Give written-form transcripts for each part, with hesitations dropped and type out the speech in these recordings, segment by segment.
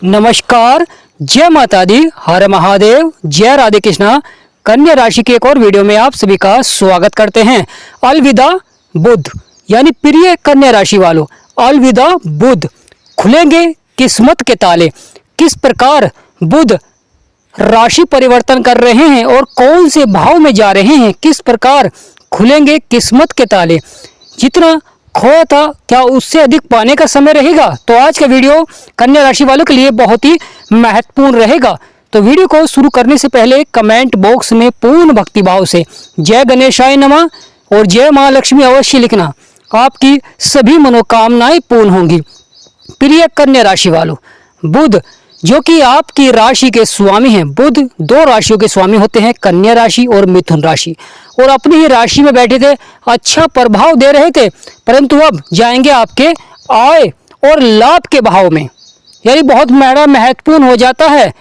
नमस्कार, जय माता दी, हर महादेव, जय राधे कृष्णा। कन्या राशि के एक और वीडियो में आप सभी का स्वागत करते हैं। अलविदा बुध, यानी प्रिय कन्या राशि वालों, अलविदा बुध। खुलेंगे किस्मत के ताले। किस प्रकार बुध राशि परिवर्तन कर रहे हैं और कौन से भाव में जा रहे हैं, किस प्रकार खुलेंगे किस्मत के ताले। जितना खोया था क्या उससे अधिक पाने का समय रहेगा। तो आज का वीडियो कन्या राशि वालों के लिए बहुत ही महत्वपूर्ण रहेगा। तो वीडियो को शुरू करने से पहले कमेंट बॉक्स में पूर्ण भक्तिभाव से जय गणेशाय नमः और जय मां लक्ष्मी अवश्य लिखना। आपकी सभी मनोकामनाएं पूर्ण होंगी। प्रिय कन्या राशि वालों, बुध जो कि आपकी राशि के स्वामी हैं। बुध दो राशियों के स्वामी होते हैं, कन्या राशि और मिथुन राशि, और अपनी ही राशि में बैठे थे, अच्छा प्रभाव दे रहे थे, परंतु अब जाएंगे आपके आय और लाभ के भाव में, यानी बहुत बड़ा महत्वपूर्ण हो जाता है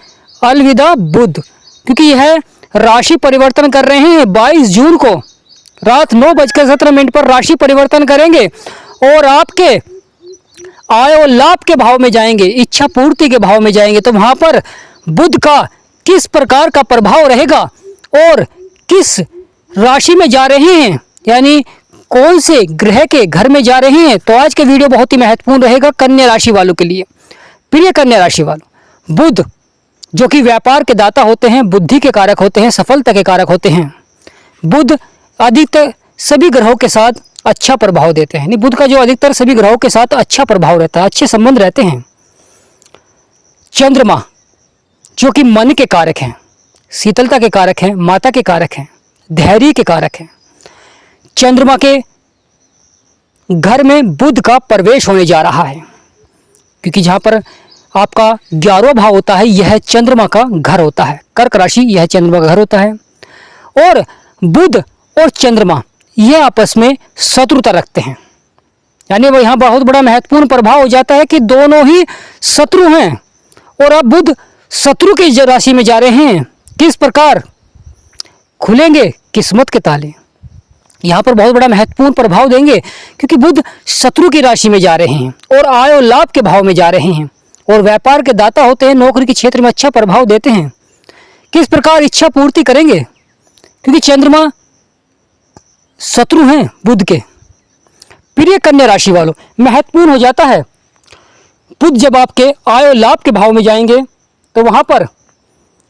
अलविदा बुध, क्योंकि यह राशि परिवर्तन कर रहे हैं। 22 जून को रात 9:17 पर राशि परिवर्तन करेंगे और आपके आय और लाभ के भाव में जाएंगे, इच्छा पूर्ति के भाव में जाएंगे। तो वहां पर बुध का किस प्रकार का प्रभाव रहेगा और किस राशि में जा रहे हैं, यानी कौन से ग्रह के घर में जा रहे हैं, तो आज के वीडियो बहुत ही महत्वपूर्ण रहेगा कन्या राशि वालों के लिए। प्रिय कन्या राशि वालों, बुध जो कि व्यापार के दाता होते हैं, बुद्धि के कारक होते हैं, सफलता के कारक होते हैं। बुध अधिकतर सभी ग्रहों के साथ अच्छा प्रभाव देते हैं। बुध का जो अधिकतर सभी ग्रहों के साथ अच्छा प्रभाव रहता है, अच्छे संबंध रहते हैं। चंद्रमा जो कि मन के कारक हैं, शीतलता के कारक हैं, माता के कारक हैं, धैर्य के कारक हैं। चंद्रमा के घर में बुध का प्रवेश होने जा रहा है, क्योंकि जहां पर आपका 11वां भाव होता है यह चंद्रमा का घर होता है। कर्क राशि यह चंद्रमा का घर होता है, और बुध और चंद्रमा यह आपस में शत्रुता रखते हैं, यानी वो यहाँ बहुत बड़ा महत्वपूर्ण प्रभाव हो जाता है कि दोनों ही शत्रु हैं। और अब बुध शत्रु की राशि में जा रहे हैं। किस प्रकार खुलेंगे किस्मत के ताले, यहाँ पर बहुत बड़ा महत्वपूर्ण प्रभाव देंगे, क्योंकि बुध शत्रु की राशि में जा रहे हैं और आय और लाभ के भाव में जा रहे हैं, और व्यापार के दाता होते हैं, नौकरी के क्षेत्र में अच्छा प्रभाव देते हैं। किस प्रकार इच्छा पूर्ति करेंगे, क्योंकि चंद्रमा शत्रु हैं बुध के। प्रिय कन्या राशि वालों, महत्वपूर्ण हो जाता है बुध जब आपके आय और लाभ के भाव में जाएंगे, तो वहां पर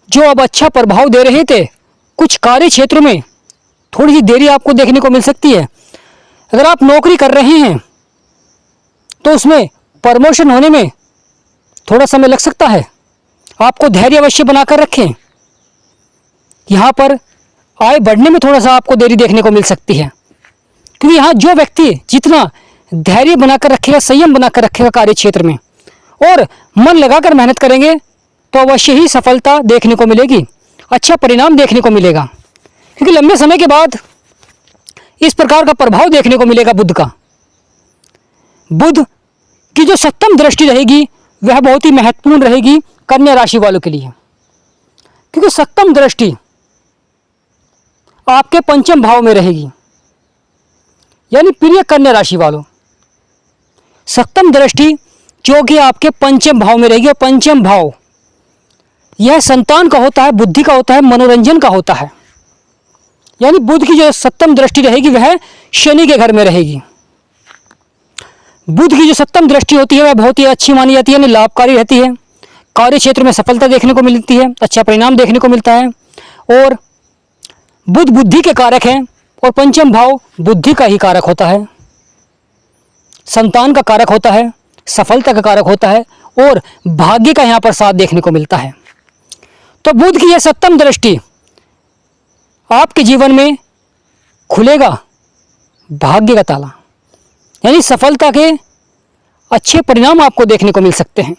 जो अब अच्छा प्रभाव दे रहे थे, कुछ कार्य क्षेत्र में थोड़ी सी देरी आपको देखने को मिल सकती है। अगर आप नौकरी कर रहे हैं तो उसमें प्रमोशन होने में थोड़ा समय लग सकता है। आपको धैर्य अवश्य बनाकर रखें। यहाँ पर आय बढ़ने में थोड़ा सा आपको देरी देखने को मिल सकती है, क्योंकि यहाँ जो व्यक्ति जितना धैर्य बनाकर रखेगा, संयम बनाकर रखेगा कार्य क्षेत्र में, और मन लगाकर मेहनत करेंगे, तो अवश्य ही सफलता देखने को मिलेगी, अच्छा परिणाम देखने को मिलेगा। क्योंकि लंबे समय के बाद इस प्रकार का प्रभाव देखने को मिलेगा बुध का। बुध की जो सप्तम दृष्टि रहेगी वह बहुत ही महत्वपूर्ण रहेगी कन्या राशि वालों के लिए, क्योंकि सप्तम दृष्टि आपके पंचम भाव में रहेगी। यानी प्रिय कन्या राशि वालों, सप्तम दृष्टि जो कि आपके पंचम भाव में रहेगी, और पंचम भाव यह संतान का होता है, बुद्धि का होता है, मनोरंजन का होता है। यानी बुध की जो सप्तम दृष्टि रहेगी वह शनि के घर में रहेगी। बुध की जो सप्तम दृष्टि होती है वह बहुत ही अच्छी मानी जाती है, यानी लाभकारी रहती है। कार्य क्षेत्र में सफलता देखने को मिलती है, अच्छा परिणाम देखने को मिलता है। और बुध बुद्धि के कारक हैं, और पंचम भाव बुद्धि का ही कारक होता है, संतान का कारक होता है, सफलता का कारक होता है, और भाग्य का यहाँ पर साथ देखने को मिलता है। तो बुध की यह सप्तम दृष्टि आपके जीवन में खुलेगा भाग्य का ताला, यानी सफलता के अच्छे परिणाम आपको देखने को मिल सकते हैं,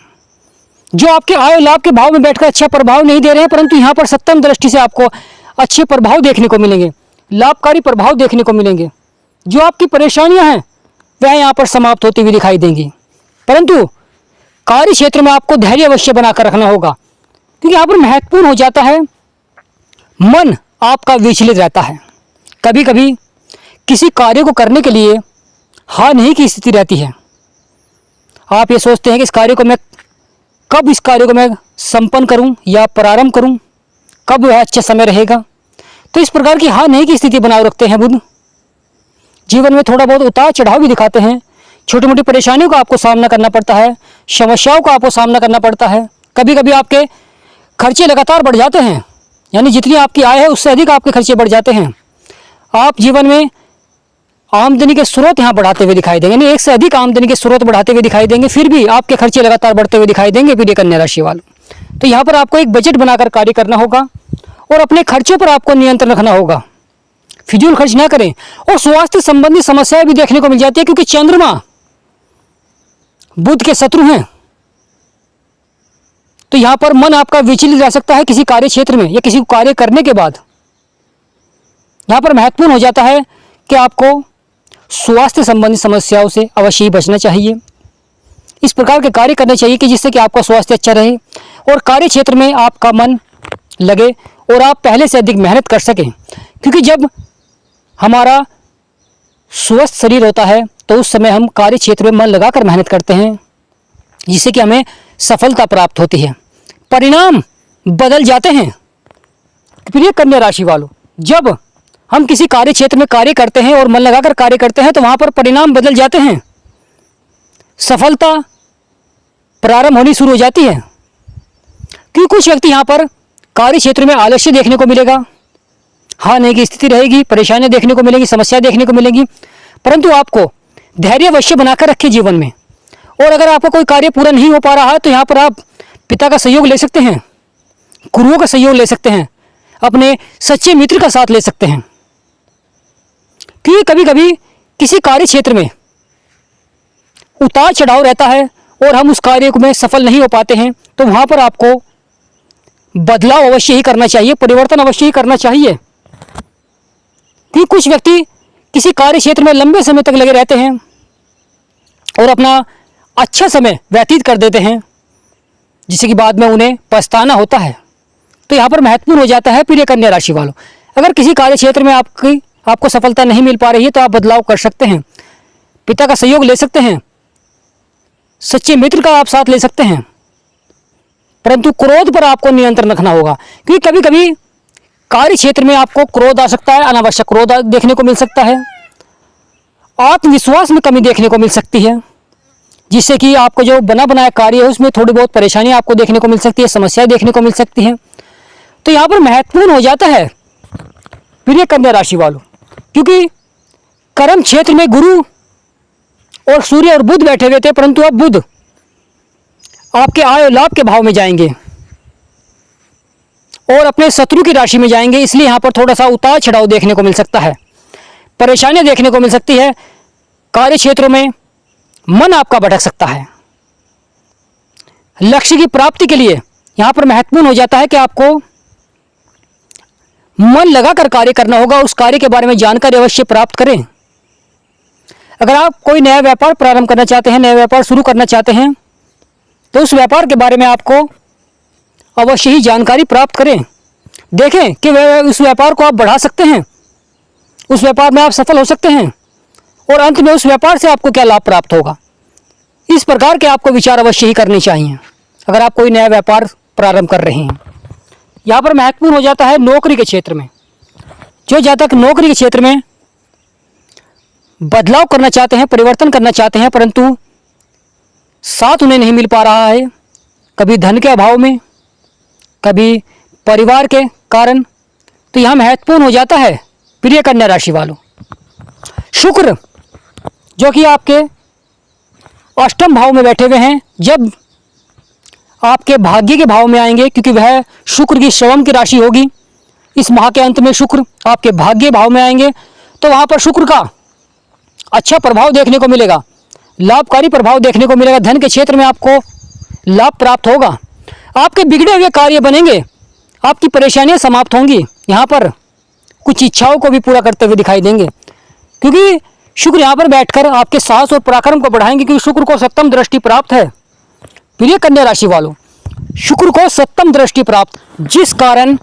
जो आपके आय लाभ के भाव में बैठकर अच्छा प्रभाव नहीं दे रहे हैं, परंतु यहाँ पर सप्तम दृष्टि से आपको अच्छे प्रभाव देखने को मिलेंगे, लाभकारी प्रभाव देखने को मिलेंगे। जो आपकी परेशानियां हैं वह यहाँ पर समाप्त होती हुई दिखाई देंगी, परंतु कार्य क्षेत्र में आपको धैर्य अवश्य बनाकर रखना होगा, क्योंकि यहाँ पर महत्वपूर्ण हो जाता है मन आपका विचलित रहता है। कभी कभी किसी कार्य को करने के लिए हाँ नहीं की स्थिति रहती है। आप ये सोचते हैं कि इस कार्य को मैं कब इस कार्य को मैं संपन्न करूं या प्रारंभ करूं, कब वह अच्छा समय रहेगा। तो इस प्रकार की हाँ नहीं की स्थिति बनाए रखते हैं बुध। जीवन में थोड़ा बहुत उतार चढ़ाव भी दिखाते हैं, छोटी मोटी परेशानियों का आपको सामना करना पड़ता है, समस्याओं का आपको सामना करना पड़ता है। कभी कभी आपके खर्चे लगातार बढ़ जाते हैं, यानी जितनी आपकी आय है उससे अधिक आपके खर्चे बढ़ जाते हैं। आप जीवन में आमदनी के स्रोत यहाँ बढ़ाते हुए दिखाई देंगे, यानी एक से अधिक आमदनी के स्रोत बढ़ाते हुए दिखाई देंगे, फिर भी आपके खर्चे लगातार बढ़ते हुए दिखाई देंगे प्रिय कन्या राशि वालों। तो यहाँ पर आपको एक बजट बनाकर कार्य करना होगा और अपने खर्चों पर आपको नियंत्रण रखना होगा, फिजूल खर्च ना करें। और स्वास्थ्य संबंधी समस्याएं भी देखने को मिल जाती है, क्योंकि चंद्रमा बुध के शत्रु हैं। तो यहां पर मन आपका विचलित रह सकता है किसी कार्य क्षेत्र में या किसी कार्य करने के बाद। यहां पर महत्वपूर्ण हो जाता है कि आपको स्वास्थ्य संबंधी समस्याओं से अवश्य ही बचना चाहिए। इस प्रकार के कार्य करने चाहिए कि जिससे कि आपका स्वास्थ्य अच्छा रहे और कार्य क्षेत्र में आपका मन लगे और आप पहले से अधिक मेहनत कर सकें। क्योंकि जब हमारा स्वस्थ शरीर होता है तो उस समय हम कार्य क्षेत्र में मन लगाकर मेहनत करते हैं, जिससे कि हमें सफलता प्राप्त होती है, परिणाम बदल जाते हैं। प्रिय कन्या राशि वालों, जब हम किसी कार्य क्षेत्र में कार्य करते हैं और मन लगाकर कार्य करते हैं तो वहां पर परिणाम बदल जाते हैं, सफलता प्रारंभ होनी शुरू हो जाती है। क्योंकि कुछ व्यक्ति यहाँ पर कार्य क्षेत्र में आलस्य देखने को मिलेगा, हाँ नहीं की स्थिति रहेगी, परेशानियां देखने को मिलेंगी, समस्या देखने को मिलेंगी, परंतु आपको धैर्य अवश्य बनाकर रखें जीवन में। और अगर आपका कोई कार्य पूरा नहीं हो पा रहा है तो यहाँ पर आप पिता का सहयोग ले सकते हैं, गुरुओं का सहयोग ले सकते हैं, अपने सच्चे मित्र का साथ ले सकते हैं। क्योंकि कभी कभी किसी कार्य क्षेत्र में उतार चढ़ाव रहता है और हम उस कार्य में सफल नहीं हो पाते हैं, तो वहां पर आपको बदलाव अवश्य ही करना चाहिए, परिवर्तन अवश्य ही करना चाहिए। कि कुछ व्यक्ति किसी कार्य क्षेत्र में लंबे समय तक लगे रहते हैं और अपना अच्छा समय व्यतीत कर देते हैं, जिससे कि बाद में उन्हें पछताना होता है। तो यहाँ पर महत्वपूर्ण हो जाता है प्रिय कन्या राशि वालों, अगर किसी कार्य क्षेत्र में आपको सफलता नहीं मिल पा रही है तो आप बदलाव कर सकते हैं, पिता का सहयोग ले सकते हैं, सच्चे मित्र का आप साथ ले सकते हैं, परंतु क्रोध पर आपको नियंत्रण रखना होगा। क्योंकि कभी कभी कार्य क्षेत्र में आपको क्रोध आ सकता है, अनावश्यक क्रोध देखने को मिल सकता है, आत्मविश्वास में कमी देखने को मिल सकती है, जिससे कि आपको जो बना बनाया कार्य है उसमें थोड़ी बहुत परेशानी आपको देखने को मिल सकती है, समस्याएं देखने को मिल सकती हैं। तो यहाँ पर महत्वपूर्ण हो जाता है प्रिय कन्या राशि वालों, क्योंकि कर्म क्षेत्र में गुरु और सूर्य और बुध बैठे हुए थे, परंतु अब बुध आपके आय और लाभ के भाव में जाएंगे और अपने शत्रु की राशि में जाएंगे। इसलिए यहाँ पर थोड़ा सा उतार चढ़ाव देखने को मिल सकता है, परेशानियां देखने को मिल सकती है, कार्य क्षेत्रों में मन आपका भटक सकता है। लक्ष्य की प्राप्ति के लिए यहाँ पर महत्वपूर्ण हो जाता है कि आपको मन लगाकर कार्य करना होगा, उस कार्य के बारे में जानकारी अवश्य प्राप्त करें। अगर आप कोई नया व्यापार प्रारंभ करना चाहते हैं, नया व्यापार शुरू करना चाहते हैं, तो उस व्यापार के बारे में आपको अवश्य ही जानकारी प्राप्त करें। देखें कि उस व्यापार को आप बढ़ा सकते हैं, उस व्यापार में आप सफल हो सकते हैं और अंत में उस व्यापार से आपको क्या लाभ प्राप्त होगा। इस प्रकार के आपको विचार अवश्य ही करने चाहिए अगर आप कोई नया व्यापार प्रारंभ कर रहे हैं। यहाँ पर महत्वपूर्ण हो जाता है नौकरी के क्षेत्र में, जो जातक नौकरी के क्षेत्र में बदलाव करना चाहते हैं, परिवर्तन करना चाहते हैं, परंतु साथ उन्हें नहीं मिल पा रहा है, कभी धन के अभाव में, कभी परिवार के कारण, तो यहाँ महत्वपूर्ण हो जाता है प्रिय कन्या राशि वालों, शुक्र जो कि आपके अष्टम भाव में बैठे हुए हैं, जब आपके भाग्य के भाव में आएंगे, क्योंकि वह शुक्र की श्रवण की राशि होगी, इस माह के अंत में शुक्र आपके भाग्य भाव में आएंगे, तो वहाँ पर शुक्र का अच्छा प्रभाव देखने को मिलेगा, लाभकारी प्रभाव देखने को मिलेगा। धन के क्षेत्र में आपको लाभ प्राप्त होगा, आपके बिगड़े हुए कार्य बनेंगे, आपकी परेशानियां समाप्त होंगी। यहाँ पर कुछ इच्छाओं को भी पूरा करते हुए दिखाई देंगे, क्योंकि शुक्र यहाँ पर बैठकर आपके साहस और पराक्रम को बढ़ाएंगे, क्योंकि शुक्र को सप्तम दृष्टि प्राप्त है। प्रिय कन्या राशि वालों, शुक्र को सप्तम दृष्टि प्राप्त, जिस कारण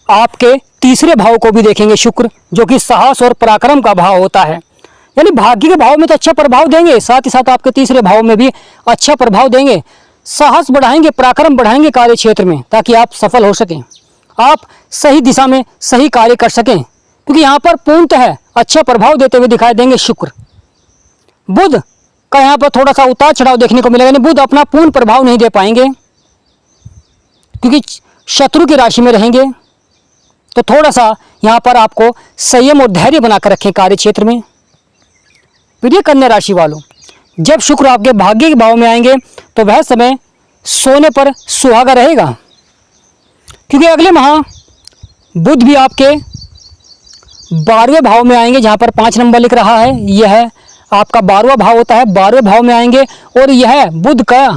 आपके तीसरे भाव को भी देखेंगे शुक्र, जो कि साहस और पराक्रम का भाव होता है। यानी भाग्य के भाव में तो अच्छा प्रभाव देंगे, साथ ही साथ आपके तीसरे भाव में भी अच्छा प्रभाव देंगे, साहस बढ़ाएंगे, पराक्रम बढ़ाएंगे कार्य क्षेत्र में, ताकि आप सफल हो सकें, आप सही दिशा में सही कार्य कर सकें। क्योंकि यहाँ पर पूर्णतः अच्छा प्रभाव देते हुए दिखाई देंगे शुक्र। बुध का यहाँ पर थोड़ा सा उतार चढ़ाव देखने को मिलेगा, यानी बुध अपना पूर्ण प्रभाव नहीं दे पाएंगे क्योंकि शत्रु की राशि में रहेंगे। तो थोड़ा सा यहाँ पर आपको संयम और धैर्य बनाकर रखें कार्य क्षेत्र में। प्रिय कन्या राशि वालों, जब शुक्र आपके भाग्य के भाव में आएंगे तो वह समय सोने पर सुहागा रहेगा, क्योंकि अगले माह बुध भी आपके 12वें भाव में आएंगे, जहाँ पर 5 नंबर लिख रहा है, यह आपका 12वां भाव होता है, 12वें भाव में आएंगे। और यह बुध का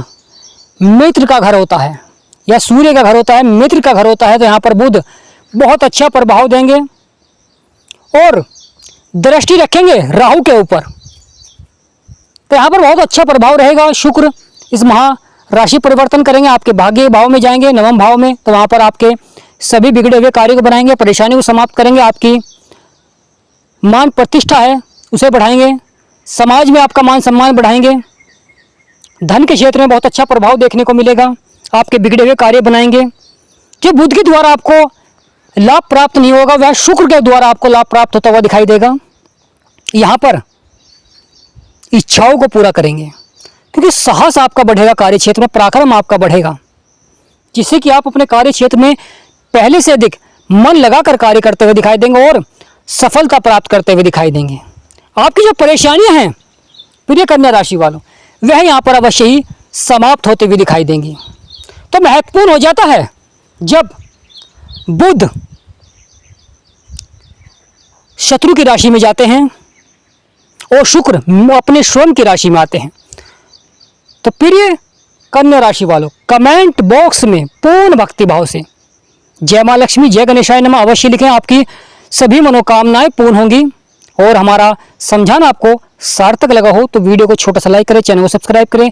मित्र का घर होता है, या सूर्य का घर होता है, मित्र का घर होता है। तो यहाँ पर बुध बहुत अच्छा प्रभाव देंगे और दृष्टि रखेंगे राहु के ऊपर, तो यहाँ पर बहुत अच्छा प्रभाव रहेगा। शुक्र इस माह राशि परिवर्तन करेंगे, आपके भाग्य भाव में जाएंगे, 9वें भाव में। तो वहाँ पर आपके सभी बिगड़े हुए कार्य को बनाएंगे, परेशानी को समाप्त करेंगे, आपकी मान प्रतिष्ठा है उसे बढ़ाएंगे, समाज में आपका मान सम्मान बढ़ाएंगे, धन के क्षेत्र में बहुत अच्छा प्रभाव देखने को मिलेगा, आपके बिगड़े हुए कार्य बनाएंगे। जो बुध के द्वारा आपको लाभ प्राप्त नहीं होगा, वह शुक्र के द्वारा आपको लाभ प्राप्त होता हुआ दिखाई देगा। यहाँ पर इच्छाओं को पूरा करेंगे, क्योंकि साहस आपका बढ़ेगा, कार्य क्षेत्र में पराक्रम आपका बढ़ेगा, जिससे कि आप अपने कार्य क्षेत्र में पहले से अधिक मन लगाकर कार्य करते हुए दिखाई देंगे और सफलता प्राप्त करते हुए दिखाई देंगे। आपकी जो परेशानियां हैं प्रिय कन्या राशि वालों, वह यहाँ पर अवश्य ही समाप्त होते हुए दिखाई देंगी। तो महत्वपूर्ण हो जाता है जब बुध शत्रु की राशि में जाते हैं और शुक्र अपने स्वयं की राशि में आते हैं। तो प्रिय कन्या राशि वालों, कमेंट बॉक्स में पूर्ण भक्ति भाव से जय मां लक्ष्मी, जय गणेशाय नमः अवश्य लिखें, आपकी सभी मनोकामनाएं पूर्ण होंगी। और हमारा समझाना आपको सार्थक लगा हो तो वीडियो को छोटा सा लाइक करें, चैनल को सब्सक्राइब करें,